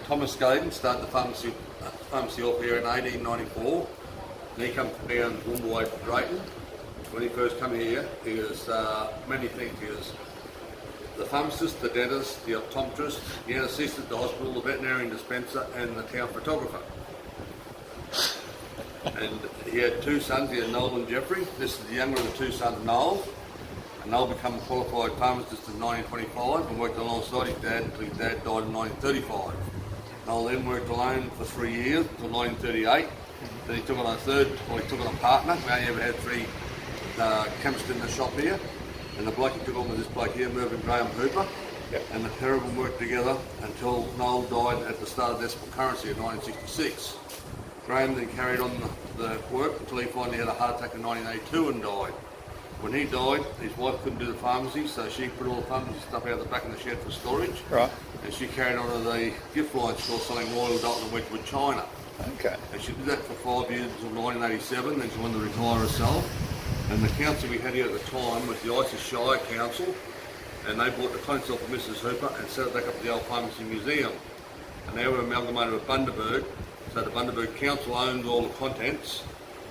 Thomas Gaydon started the pharmacy off here in 1894. And he come down Woomba from Drayton. When he first came here, he was many things. He was the pharmacist, the dentist, the optometrist, the anaesthetist, the hospital, the veterinarian dispenser, and the town photographer. And he had two sons. He had Noel and Jeffrey. This is the younger of the two sons, Noel. And Noel became a qualified pharmacist in 1925 and worked alongside his dad until his dad died in 1935. Noel then worked alone for 3 years until 1938. Then he took on a partner. We only ever had three chemists in the shop here. And the bloke he took on was this bloke here, Mervyn Graham Hooper. Yep. And the pair of them worked together until Noel died at the start of decimal currency in 1966. Graham then carried on the work until he finally had a heart attack in 1982 and died. When he died, his wife couldn't do the pharmacy, so she put all the pharmacy stuff out the back of the shed for storage. Right. And she carried on to the gift line store selling Royal Dalton and Wedgwood China. Okay. And she did that for 5 years until 1987, then she wanted to retire herself. And the council we had here at the time was the Isis Shire Council, and they bought the clinics off of Mrs. Hooper and set it back up to the old pharmacy museum. And they were amalgamated with Bundaberg, so the Bundaberg Council owns all the contents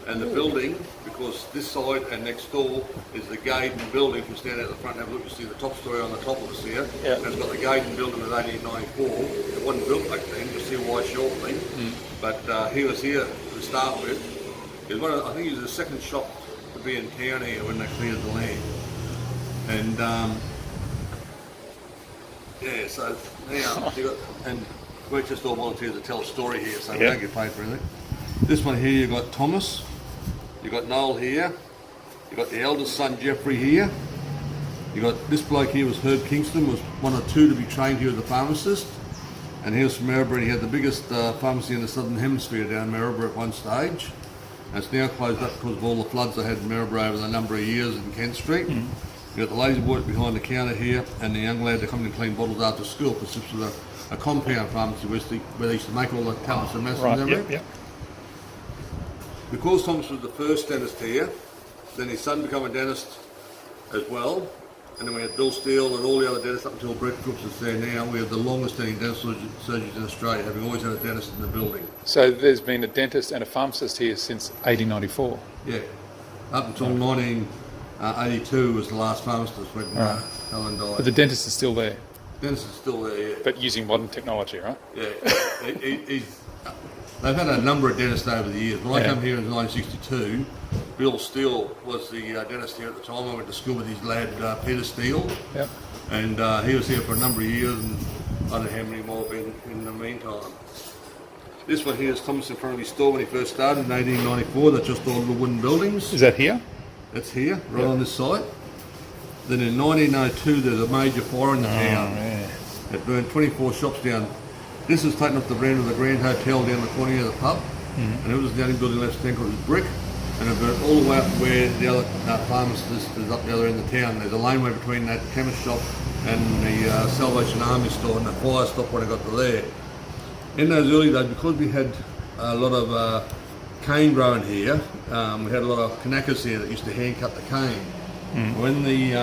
and the building, because this side and next door is the Gaydon building. If you stand out the front and have a look, you see the top story on the top of us here. Yep. And it's got the Gaydon building of 1894. It wasn't built back then, you'll see why shortly. But he was here to start with. He was I think he was the second shop to be in town here when they cleared the land. And yeah, so now you got, and we're just all volunteers to tell a story here, so we don't get paid for anything. This one here, you've got Thomas, you've got Noel here, you've got the eldest son Jeffrey here, you've got this bloke here was Herb Kingston, was one of two to be trained here as a pharmacist, and he was from Maryborough, and he had the biggest pharmacy in the southern hemisphere down Maryborough at one stage. And it's now closed up because of all the floods they had in Maryborough over the number of years in Kent Street. You've got the lazy boy behind the counter here, and the young lad that come in and clean bottles after school, because this was a compound pharmacy where they used to make all the tablets and medicines and everything. Yep. Because Thomas was the first dentist here, then his son became a dentist as well, and then we had Bill Steele and all the other dentists up until Brett Crooks is there now. We have the longest standing dental surgeons in Australia, having always had a dentist in the building. So there's been a dentist and a pharmacist here since 1894? Yeah, up until 1982 was the last pharmacist when Helen died. But the dentist is still there? The dentist is still there, yeah. But using modern technology, right? Yeah. They've had a number of dentists over the years. When I came here in 1962, Bill Steele was the dentist here at the time. I went to school with his lad, Peter Steele. Yep. And he was here for a number of years, and I don't know how many more have been in the meantime. This one here is Thomas in front of his store when he first started in 1894. That's just all little wooden buildings. Is that here? That's here, right on this site. Then in 1902, there's a major fire in the town. Yeah. It burned 24 shops down. This was taken off the brand of the Grand Hotel down the corner of the pub, and it was the only building left standing. It was brick, and it burnt all the way up where the other pharmacist is up the other end of the town. There's a laneway between that chemist shop and the Salvation Army store, and the fire stopped when it got to there. In those early days, because we had a lot of cane growing here, we had a lot of Kanakas here that used to hand cut the cane. When the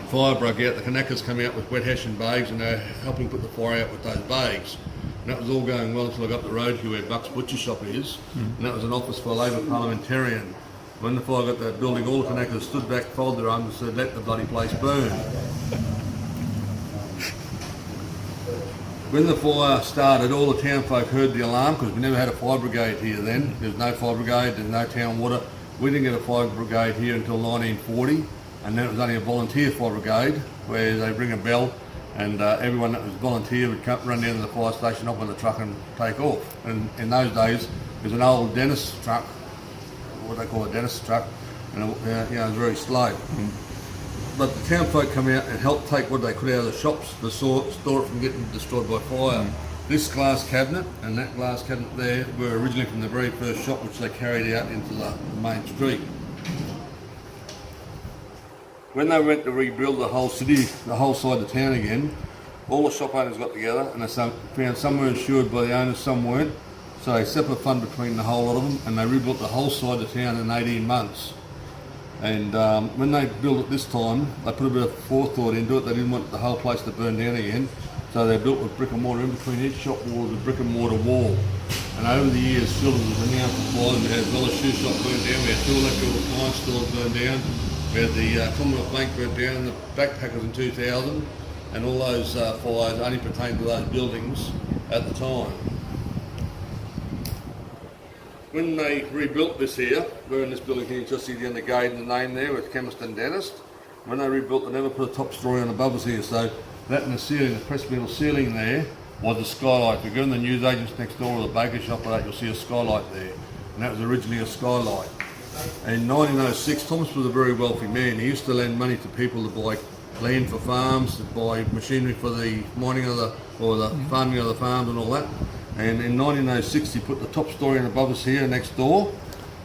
fire broke out, the Kanakas came out with wet hessian bags, and they were helping put the fire out with those bags. And that was all going well until I got up the road here where Buck's Butcher Shop is, and that was an office for a Labor parliamentarian. When the fire got to that building, all the Kanakas stood back, folded their arms and said, "Let the bloody place burn." When the fire started, all the town folk heard the alarm, because we never had a fire brigade here then. There was no fire brigade, there's no town water. We didn't get a fire brigade here until 1940. And then it was only a volunteer fire brigade, where they ring a bell, and everyone that was volunteer would run down to the fire station, hop on the truck and take off. And in those days, it was an old dentist truck, what they call a dentist truck, and it was very slow. But the town folk come out and helped take what they could out of the shops to store it from getting destroyed by fire. This glass cabinet and that glass cabinet there were originally from the very first shop, which they carried out into the main street. When they went to rebuild the whole city, the whole side of the town again, all the shop owners got together and they found some were insured by the owners, some weren't. So they set up a fund between the whole lot of them, and they rebuilt the whole side of the town in 18 months. And when they built it this time, they put a bit of forethought into it. They didn't want the whole place to burn down again. So they're built with brick and mortar. In between each shop wall is a brick and mortar wall. And over the years, Silver was renowned for fires. We had Villa Shoe Shop burned down, we had two electrical appliance stores burned down, we had the Commonwealth Bank burned down, the Backpackers in 2000, and all those fires only pertained to those buildings at the time. When they rebuilt this here, we're in this building here, you just see the end of the gate and the name there with chemist and dentist. When they rebuilt, they never put a top story on above us here, so that and the ceiling, the pressed metal ceiling there, was a skylight. If you go in the newsagents next door or the baker shop or that, you'll see a skylight there. And that was originally a skylight. In 1906, Thomas was a very wealthy man. He used to lend money to people to buy land for farms, to buy machinery for the mining of the, or the farming of the farms and all that. And in 1906, he put the top story in above us here next door,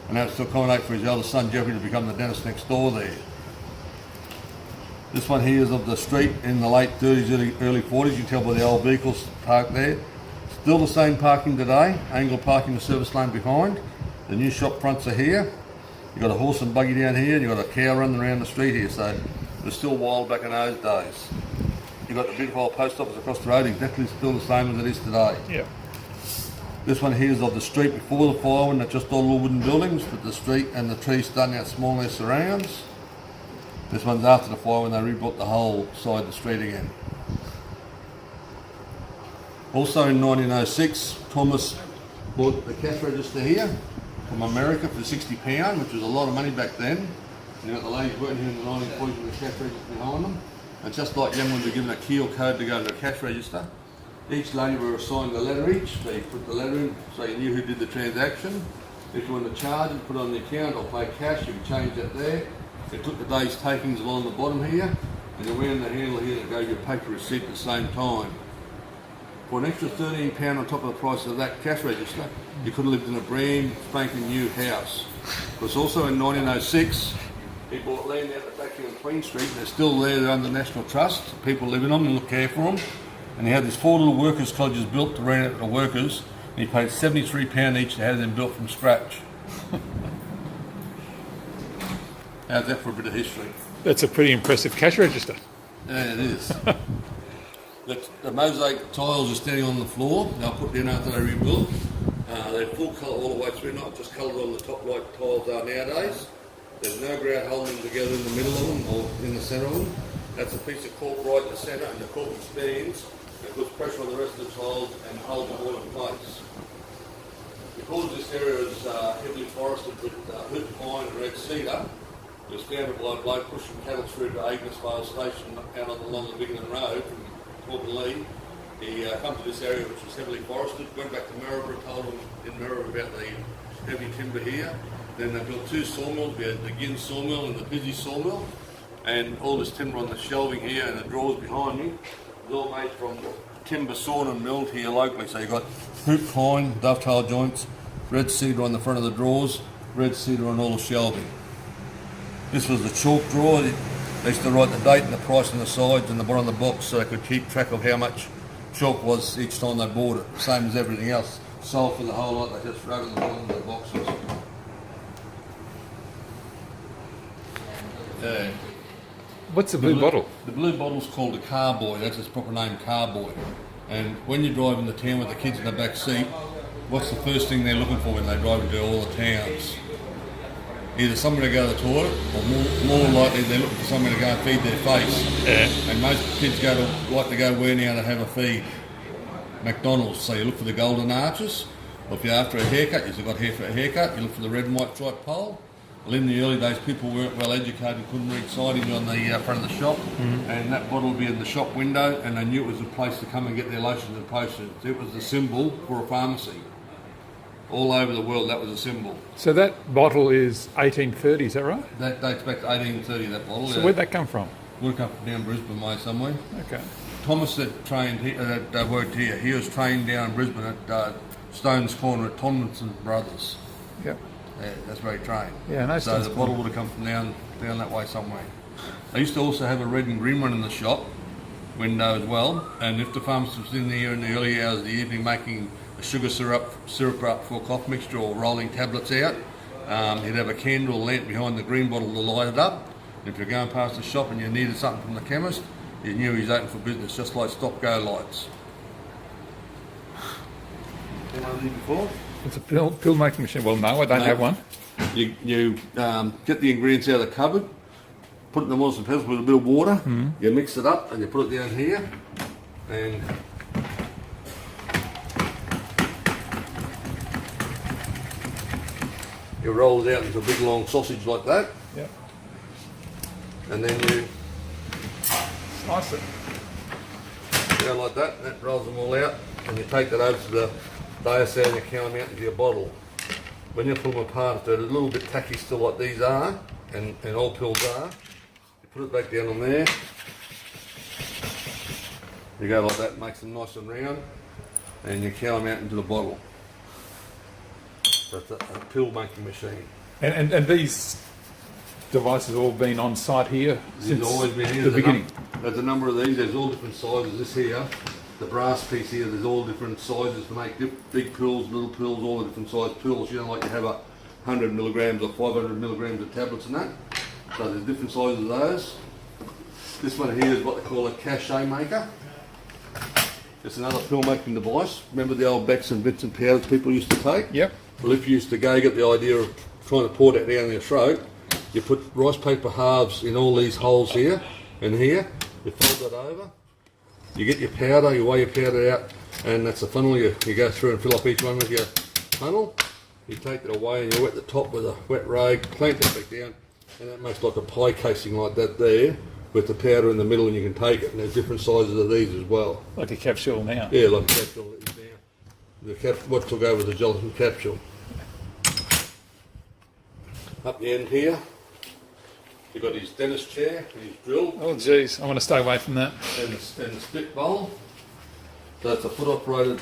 and that was to accommodate for his eldest son, Jeffrey, to become the dentist next door there. This one here is of the street in the late 30s, early 40s. You can tell by the old vehicles parked there. Still the same parking today, angle parking the service lane behind. The new shop fronts are here. You've got a horse and buggy down here, and you've got a cow running around the street here, so it was still wild back in those days. You've got the beautiful old post office across the road, exactly still the same as it is today. Yeah. This one here is of the street before the fire, when they're just all little wooden buildings, with the street and the trees starting out small in their surrounds. This one's after the fire, when they rebuilt the whole side of the street again. Also in 1906, Thomas bought the cash register here from America for £60, which was a lot of money back then. And you've got the ladies working here in the 1940s with the cash register behind them. And just like young ones were given a key or code to go to the cash register, each lady were assigned a letter each. So you put the letter in so you knew who did the transaction. If you wanted to charge it, put it on the account or pay cash, you could change that there. It took the day's takings along the bottom here, and you're wearing the handle here that gave you a paper receipt at the same time. For an extra £13 on top of the price of that cash register, you could have lived in a brand spanking new house. Because also in 1906, he bought land out the back here on Queen Street. They're still there, they're under National Trust. People live in them and look care for them. And he had these 4 little workers' cottages built to rent out to the workers, and he paid £73 each to have them built from scratch. How's that for a bit of history? That's a pretty impressive cash register. Yeah, it is. The mosaic tiles are standing on the floor. They'll put down after they rebuilt. They're full colour all the way through, not just coloured on the top like tiles are nowadays. There's no grout holding them together in the middle of them or in the centre of them. That's a piece of cork right in the centre, and the cork expands and puts pressure on the rest of the tiles and holds them all in place. Because this area is heavily forested with hoop pine and red cedar, it was founded by a bloke pushing cattle through to Agnesvale Station out along the Biggin Road from Torpenlee. He come to this area which was heavily forested, went back to Maryborough, told them in Maryborough about the heavy timber here. Then they built 2 sawmills. We had the Ginn sawmill and the Busy sawmill. And all this timber on the shelving here and the drawers behind me is all made from timber sawn and milled here locally. So you've got hoop pine, dovetail joints, red cedar on the front of the drawers, red cedar on all the shelving. This was the chalk drawer. They used to write the date and the price on the sides and the bottom of the box so they could keep track of how much chalk was each time they bought it. Same as everything else. Sold for the whole lot, they just wrote on the bottom of the boxes. What's the blue bottle? The blue bottle's called a carboy. That's its proper name, carboy. And when you drive into town with the kids in the back seat, what's the first thing they're looking for when they drive into all the towns? Either somewhere to go to the toilet, or more likely they're looking for somewhere to go and feed their face. Yeah. And most kids like to go where now to have a feed? McDonald's. So you look for the golden arches, or if you're after a haircut, you've got hair for a haircut, you look for the red and white striped pole. Well, in the early days, people weren't well educated, couldn't read signage on the front of the shop, and that bottle would be in the shop window, and they knew it was a place to come and get their lotions and potions. It was the symbol for a pharmacy. All over the world, that was a symbol. So that bottle is 1830, is that right? That dates back to 1830, that bottle. So where'd that come from? Would have come from down Brisbane way somewhere. Okay. Thomas that trained here, that worked here. He was trained down in Brisbane at Stone's Corner at Tomlinson Brothers. Yep. Yeah, that's where he trained. Yeah, I know. So the bottle would have come from down that way somewhere. They used to also have a red and green one in the shop window as well. And if the pharmacist was in there in the early hours of the evening making a sugar syrup up for a cough mixture or rolling tablets out, he'd have a candle lamp behind the green bottle to light it up. And if you're going past the shop and you needed something from the chemist, you knew he's open for business, just like stop-go lights. Seen one of these before? It's a pill making machine. Well, no, I don't have one. You get the ingredients out of the cupboard, put it in the molten pedals with a bit of water, you mix it up and you put it down here, and you roll it out into a big long sausage like that, Yep. and then you Slice it. go like that, and that rolls them all out, and you take that over to the diocese and you count them out into your bottle. When you pull them apart, they're a little bit tacky still like these are, and all pills are. You put it back down on there. You go like that, makes them nice and round, and you count them out into the bottle. So it's a pill making machine. And these devices have all been on site here since always been here. the beginning. There's a number of these. There's all different sizes. This here, the brass piece here, there's all different sizes to make big pills, little pills, all the different size pills. You don't like to have 100 milligrams or 500 milligrams of tablets and that. So there's different sizes of those. This one here is what they call a Cachet Maker. It's another pill making device. Remember the old Becks and bits and powders people used to take? Yep. Well, if you used to go get the idea of trying to pour that down your throat, you put rice paper halves in all these holes here and here. You fold that over. You get your powder, you weigh your powder out, and that's the funnel. You go through and fill up each one with your funnel. You take it away and you wet the top with a wet rag, clamp it back down, and that makes like a pie casing like that there with the powder in the middle, and you can take it. And there's different sizes of these as well. Like a capsule now. Yeah, like a capsule that is now. What took over the gelatin capsule. Up the end here, you've got his dentist chair and his drill. Oh, geez. I want to stay away from that. And the split bowl. So it's a foot operated,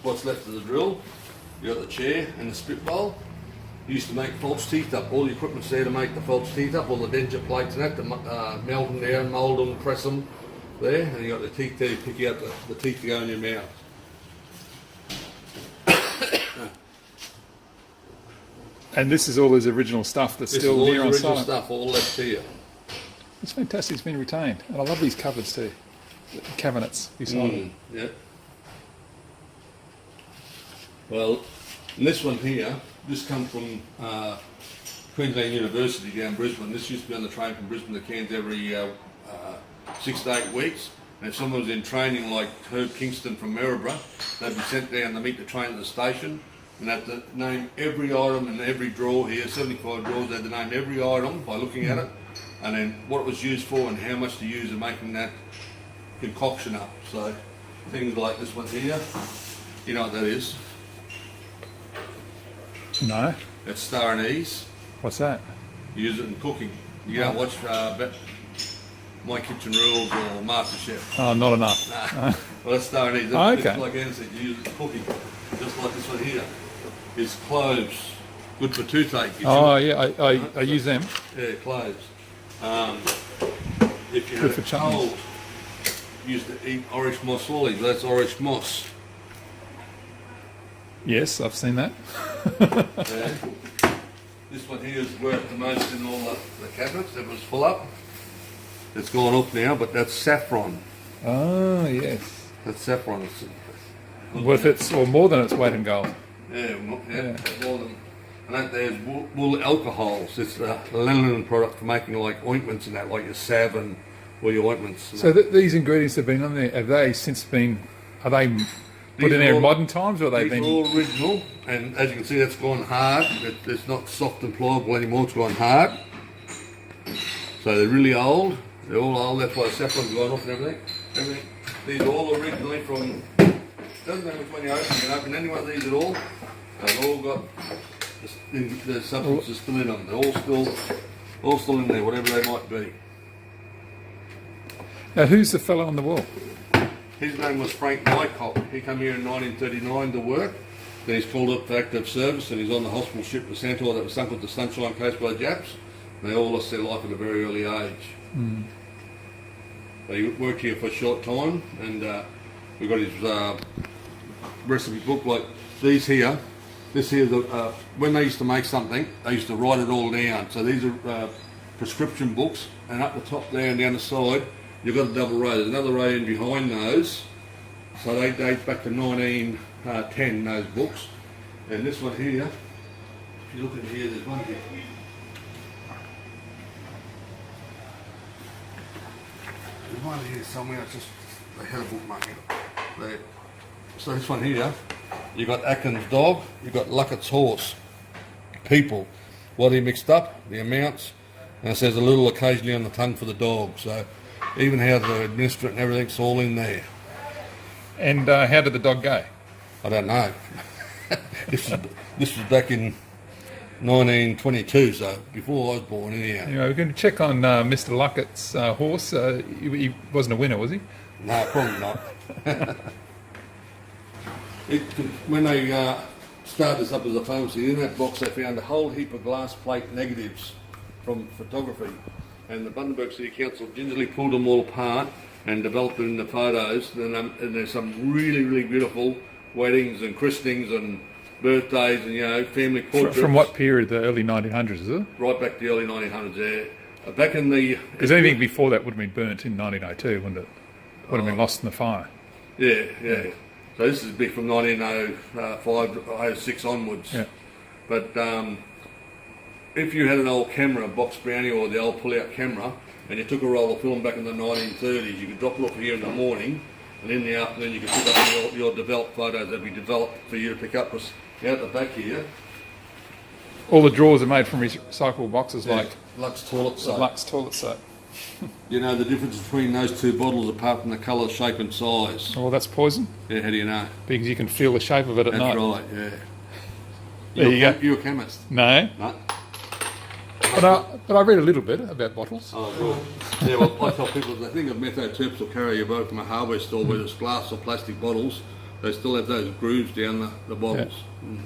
what's left of the drill. You got the chair and the split bowl. You used to make false teeth up. All the equipment's there to make the false teeth up, all the denture plates and that, to melt them down, mould them, press them there. And you got the teeth there, you pick out the teeth to go in your mouth. And this is all his original stuff that's This still is all here the on original site. stuff, all left here. It's fantastic. It's been retained. And I love these cupboards too. The cabinets beside it. Yeah. Well, and this one here, this comes from Queensland University down Brisbane. This used to be on the train from Brisbane to Cairns every 6 to 8 weeks. And if someone was in training like Herb Kingston from Maryborough, they'd be sent down to meet the train at the station. And they had to name every item in every drawer here, 75 drawers. They had to name every item by looking at it, and then what it was used for and how much to use in making that concoction up. So things like this one here, you know what that is? No. That's star anise. What's that? You use it in cooking. You don't watch My Kitchen Rules or MasterChef. Oh, not enough. Nah. Well, that's star anise. Oh, okay. It's like Anna said, you use it in cooking. Just like this one here. Is cloves. Good for toothache. Oh, yeah. I use them. Yeah, cloves. If you Good had for a chutneys. cold, you used to eat orange moss lollies. That's orange moss. Yes, I've seen that. Yeah. This one here is worth the most in all the cabinets. It was full up. It's gone up now, but that's saffron. Oh, yes. That's saffron. It's Worth its, or more than its weight in gold. yeah. More than. And that there's wool alcohols. It's a linen product for making like ointments and that, like your salve and all your ointments. And So that. these ingredients have been on there. Have they since been? Are they put in there in modern times, or have they These been? are all original, and as you can see, that's gone hard. It's not soft and pliable anymore. It's gone hard. So they're really old. They're all old. That's why the saffron's gone off and everything. These are all originally from. Doesn't matter which one you open. You can open any one of these at all. They've all got the substances still in them. They're all still in there, whatever they might be. Now, who's the fellow on the wall? His name was Frank Mycock. He came here in 1939 to work. Then he's called up for active service, and he's on the hospital ship, the Centaur, that was sunk with the Sunshine Coast by the Japs. And they all lost their life at a very early age. But he worked here for a short time, and we got his recipe book, like these here. This here, when they used to make something, they used to write it all down. So these are prescription books, and up the top there and down the side, you've got a double ray. There's another ray in behind those. So they date back to 1910, those books. And this one here, if you look in here, there's one here. There's one here somewhere, it's just, they had a bookmark there. So this one here, you've got Atkins' dog, you've got Luckett's horse, people, what he mixed up, the amounts, and it says a little occasionally on the tongue for the dog. So even how to administer it and everything's all in there. And how did the dog go? I don't know. This was back in 1922, so before I was born anyhow. Anyway, we're going to check on Mr. Luckett's horse. He wasn't a winner, was he? No, probably not. When they started this up as a pharmacy, in that box they found a whole heap of glass plate negatives from photography, and the Bundaberg City Council gingerly pulled them all apart and developed them into photos. And there's some really, really beautiful weddings and christenings and birthdays and family portraits. From what period? The early 1900s, is it? Right back to the early 1900s. Yeah, back in the. Because anything before that would have been burnt in 1902, wouldn't it? Would have been lost in the fire. Yeah. So this is big from 1905, 06 onwards. Yeah. But if you had an old camera, a box brownie or the old pull-out camera, and you took a roll of film back in the 1930s, you could drop it off here in the morning, and in the afternoon you could pick up your developed photos that we developed for you to pick up. Because out the back here, all the drawers are made from recyclable boxes, like Lux toilet soap. Lux toilet soap. You know the difference between those two bottles apart from the colour, shape and size? Oh, that's poison? Yeah, how do you know? Because you can feel the shape of it at That's night. right, yeah. There you go. You're a chemist? No. No? But I read a little bit about bottles. Oh, good. Yeah, well, I tell people if they think of methoterps or carry your boat from a hardware store where there's glass or plastic bottles, they still have those grooves down the bottles. Yeah.